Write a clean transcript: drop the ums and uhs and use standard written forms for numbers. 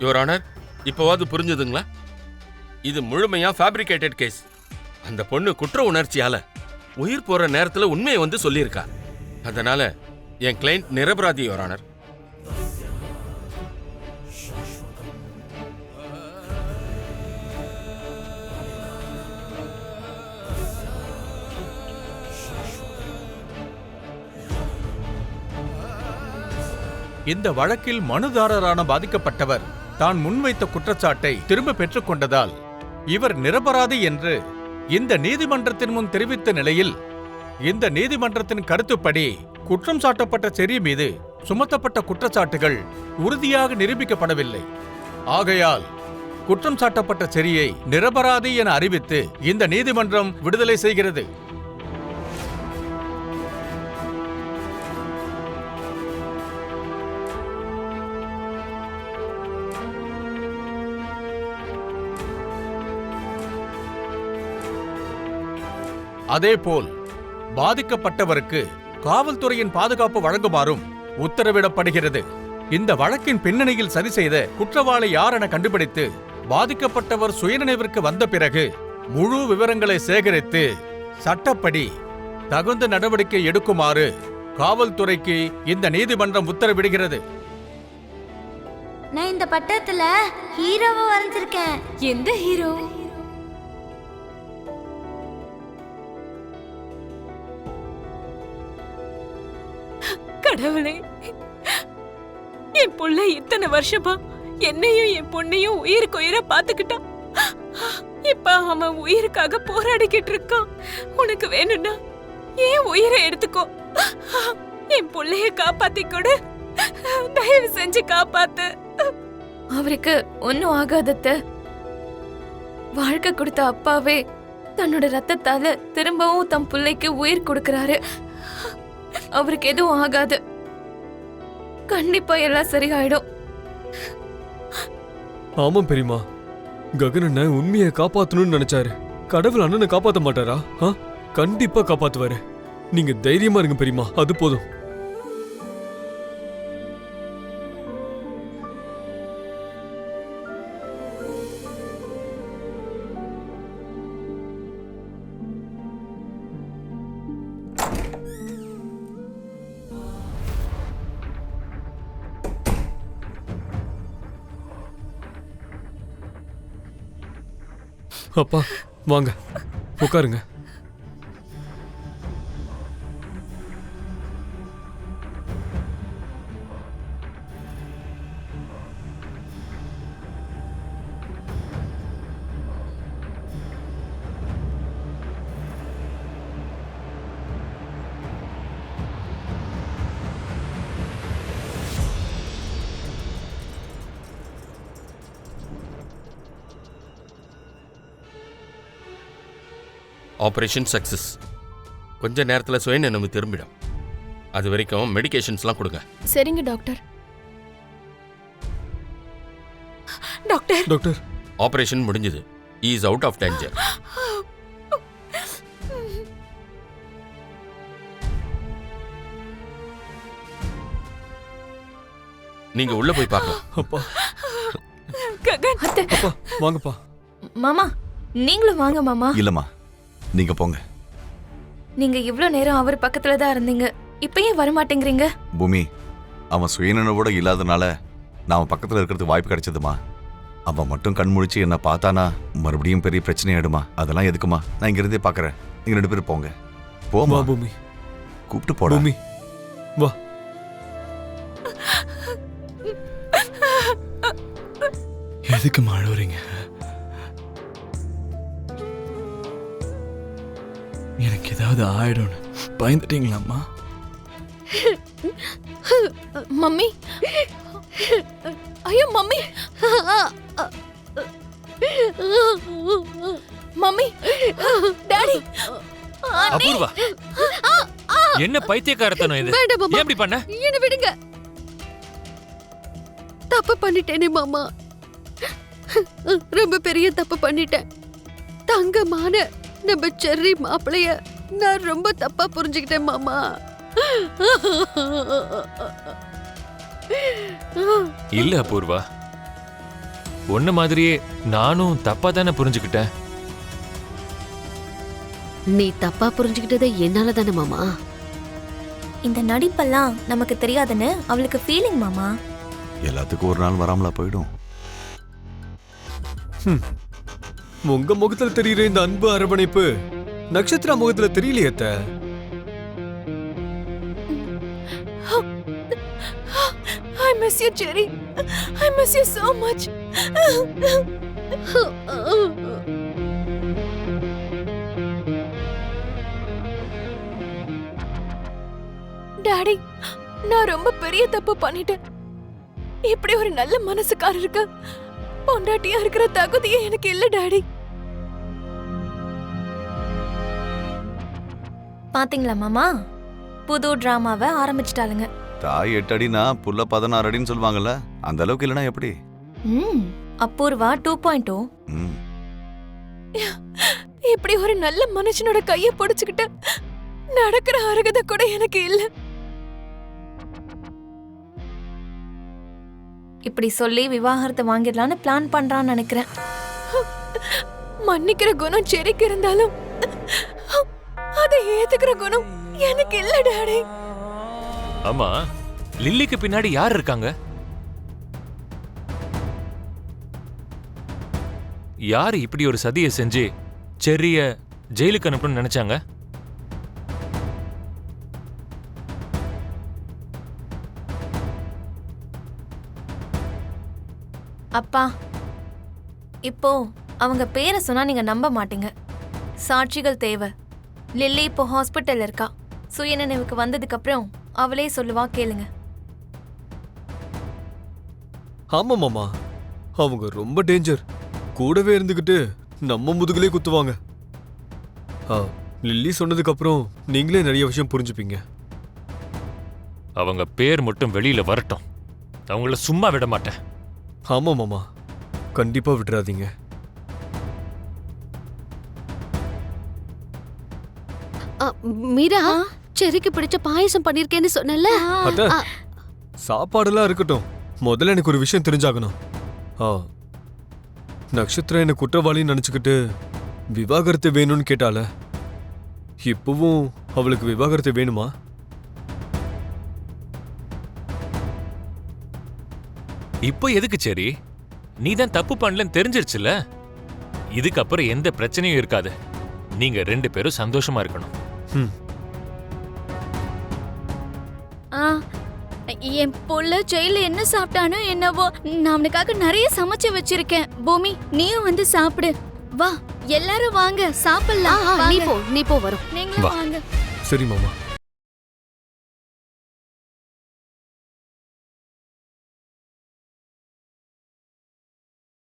Your honour, இப்போவாது புரிஞ்சுதுங்களா? இது முழுமையா ஃபேப்ரிகேட்டட் கேஸ். அந்த பொண்ணு குற்ற உணர்ச்சியால உயிர் போற நேரத்துல உண்மையை வந்து சொல்லியிருக்கா. அதனால என் கிளைண்ட் நிரபராதி யுவர் ஆனர். இந்த வழக்கில் மனுதாரரான பாதிக்கப்பட்டவர் தான் முன்வைத்த குற்றச்சாட்டை திரும்ப பெற்றுக் கொண்டதால் இவர் நிரபராதி என்று இந்த நீதிமன்றத்தின் முன் தெரிவித்த நிலையில், இந்த நீதிமன்றத்தின் கருத்துப்படி குற்றம் சாட்டப்பட்ட செர்ரி மீது சுமத்தப்பட்ட குற்றச்சாட்டுகள் உறுதியாக நிரூபிக்கப்படவில்லை. ஆகையால் குற்றம் சாட்டப்பட்ட செர்ரியை நிரபராதி என அறிவித்து இந்த நீதிமன்றம் விடுதலை செய்கிறது. அதேபோல் பாதிக்கப்பட்டவருக்கு காவல்துறையின் பாதுகாப்பு வழங்குமாறும் உத்தரவிடப்படுகிறது. இந்த வழக்கின் பின்னணியில் சதி செய்த குற்றவாளி யார் என கண்டுபிடித்து பாதிக்கப்பட்டவர் சுயநினைவிற்கு வந்த பிறகு முழு விவரங்களை சேகரித்து சட்டப்படி தகுந்த நடவடிக்கை எடுக்குமாறு காவல்துறைக்கு இந்த நீதிமன்றம் உத்தரவிடுகிறது. நான் இந்த பட்டத்துல ஹீரோவை வரைஞ்சிருக்கேன். எந்த ஹீரோ? கடவுளே, என் புள்ள இத்தனை வருஷமா என்னையும் என் பொண்ணையும் உயிருக்கு உயிரை பாத்துக்கிட்டான். இப்ப அவன் உயிருக்காக போராடிக்கிட்டு இருக்கான். உனக்கு வேணும்னா ஏன் உயிரை எடுத்துக்கோ. என் புள்ளைய காப்பாத்தி கொடு. தயவு செஞ்சு காப்பாத்து. அவருக்கு ஒன்னும் ஆகாதத்த. வாழ்க்கை கொடுத்த அப்பாவே தன்னோட ரத்தத்தால திரும்பவும் தம் பிள்ளைக்கு உயிர் கொடுக்கறாரு. அவருக்கு எதுவும் ஆகாது. கண்டிப்பா எல்லாம் சரியாயிடும். ஆமாம் பெரியமா, ககன் அண்ணன் உண்மையை காப்பாத்தணும்னு நினைச்சாரு. கடவுள் அண்ணனை காப்பாத்த மாட்டாரா? கண்டிப்பா காப்பாத்துவாரு. நீங்க தைரியமா இருங்க பெரியமா, அது போதும். அப்பா வாங்க, உட்காருங்க. Operation success. கொஞ்ச நேரத்தில் சுயநினைவு திரும்பிடும். அது வரைக்கும் மெடிகேஷன்ஸ்லாம் கொடுங்க. சரிங்க டாக்டர். டாக்டர், டாக்டர், ஆபரேஷன் முடிஞ்சது. He is out of danger. நீங்க உள்ள போய் பார்க்கலாம். அப்பா ககன், அப்பா வாங்கப்பா. மாமா, நீங்களும் வாங்க மாமா. இல்லம்மா, நீங்க போங்க. நீங்க இவ்ளோ நேரம் அவர் பக்கத்துல தான் இருந்தீங்க, இப்ப ஏன் வரமாட்டேங்கிறீங்க? பூமி, அவன் சுயநினைவோட இல்லாதனால நான் அவன் பக்கத்துல இருக்கிறதுக்கு வாய்ப்பு கிடைச்சதுமா. அவன் மட்டும் கண் முழிச்சு என்ன பார்த்தானா மறுபடியும் பெரிய பிரச்சனை ஆயிடுமா. அதெல்லாம் எதுக்குமா, நான் இங்க இருந்தே பாக்குறேன். நீங்க 2 பேரும் போங்க. போமா பூமி, கூப்பிட்டு போடா. பூமி வா. எதுக்கு அழுவுறீங்க? எனக்கு ஏதாவது ஆயிடும்னு பயந்துட்டீங்களாம்மா? மம்மி, ஐயோ மம்மி, மம்மி, டாடி. அபூர்வா, என்ன பைத்தியக்காரத்தனம் இது? ஏன் இப்படி பண்ண? என்ன விடுங்க. தப்பு பண்ணிட்டேனே மாமா, ரொம்ப பெரிய தப்பு பண்ணிட்டேன். தங்கமான நம்ம செர்ரி மாப்பிளைய நான் ரொம்ப தப்பா புரிஞ்சுக்கிட்டேன் மாமா. இல்ல அபூர்வா, ஒன்ன மாதிரியே நானும் தப்பா தானே புரிஞ்சுக்கிட்டேன். நீ தப்பா புரிஞ்சுக்கிட்டது என்னால தானே மாமா. இந்த நடிப்பெல்லாம் நமக்கு தெரியாதுன்னு அவளுக்கு ஃபீலிங் மாமா. எல்லாத்துக்கும் ஒரு நாள் வராமலா போயிடும். உங்க முகத்துல தெரியுற இந்த அன்பு அரவணைப்பு நட்சத்திரா முகத்துல தெரியலையே அத்தை. I miss you, Jerry. I miss you so much. Daddy, நான் ரொம்ப பெரிய தப்பு பண்ணிட்டேன். இப்படி ஒரு நல்ல மனசுக்காரருக்கு பொண்டாட்டியா இருக்கிற தகுதியே எனக்கு இல்ல டாடி. பாத்தீங்களா மாமா, புது டிராமாவை ஆரம்பிச்சிட்டாளுங்க. தாய் 8 அடினா புள்ள 16 அடின்னு சொல்லுவாங்கல்ல, அந்த அளவுக்கு இல்லைன்னா எப்படி? அபூர்வா 2.0. இப்படி ஒரு நல்ல மனுஷனோட கைய பிடிச்சுக்கிட்டு நடக்கிற அருகதை கூட எனக்கு இல்ல. இப்படி சொல்லி விவாகரத்தை வாங்கிடலான்னு பிளான் பண்றான்னு நினைக்கிறேன். மன்னிக்கிற குணம் செரிக்கு இருந்தாலும் அதை ஏத்துக்கிற குணம் எனக்கு இல்ல டாடி. ஆமா, லில்லிக்கு பின்னாடி யார் இருக்காங்க? யார் இப்படி ஒரு சதியை செஞ்சு செர்ரிய ஜெயிலுக்கு அனுப்பணும்னு நினைச்சாங்க? அப்பா, இப்போ அவங்க பேரை சொன்னா நீங்க நம்ப மாட்டீங்க. சாட்சிகள் தேவை. லில்லி இப்போ ஹாஸ்பிட்டல் இருக்கா. சுயநினைவுக்கு வந்ததுக்கு அப்புறம் அவளே சொல்லுவா, கேளுங்க. ஆமா மாமா, அவங்க ரொம்ப டேஞ்சர். கூடவே இருந்துகிட்டு நம்ம முதுகுலே குத்துவாங்க. லில்லி சொன்னதுக்கு அப்புறம் நீங்களே நிறைய விஷயம் புரிஞ்சுப்பீங்க. அவங்க பேர் மட்டும் வெளியில வரட்டும், அவங்கள சும்மா விட மாட்டேன். ஆமா மாமா, கண்டிப்பா விட்டுறாதீங்க. மீரா, செரிக்கு பிடிச்ச பாயசம் பண்ணிருக்கேன்னு சொன்னல. அத்த, சாப்பாடெல்லாம் இருக்கட்டும், முதல்ல எனக்கு ஒரு விஷயம் தெரிஞ்சாகணும். நட்சத்திரம் என்ன குற்றவாளின்னு நினைச்சுக்கிட்டு விவாகரத்து வேணும்னு கேட்டால, இப்பவும் அவளுக்கு விவாகரத்து வேணுமா? இப்போ எதுக்கு சரி? நீ தான் தப்பு பண்ணலன்னு தெரிஞ்சிருச்சுல. இதுக்கப்புறம் எந்த பிரச்சனையும் இருக்காது. நீங்க 2 பேரும் சந்தோஷமா இருக்கணும். என் புள்ள ஜெயில என்ன சாப்பிட்டானோ என்னவோ, நான் அவனுக்காக நிறைய சமைச்சு வச்சிருக்கேன். பூமி, நீயும் வந்து சாப்பிடு. வா, எல்லாரும் வாங்க சாப்பிடலாம். நீ போ வரும். நீங்களும் வாங்க. சரி மாமா.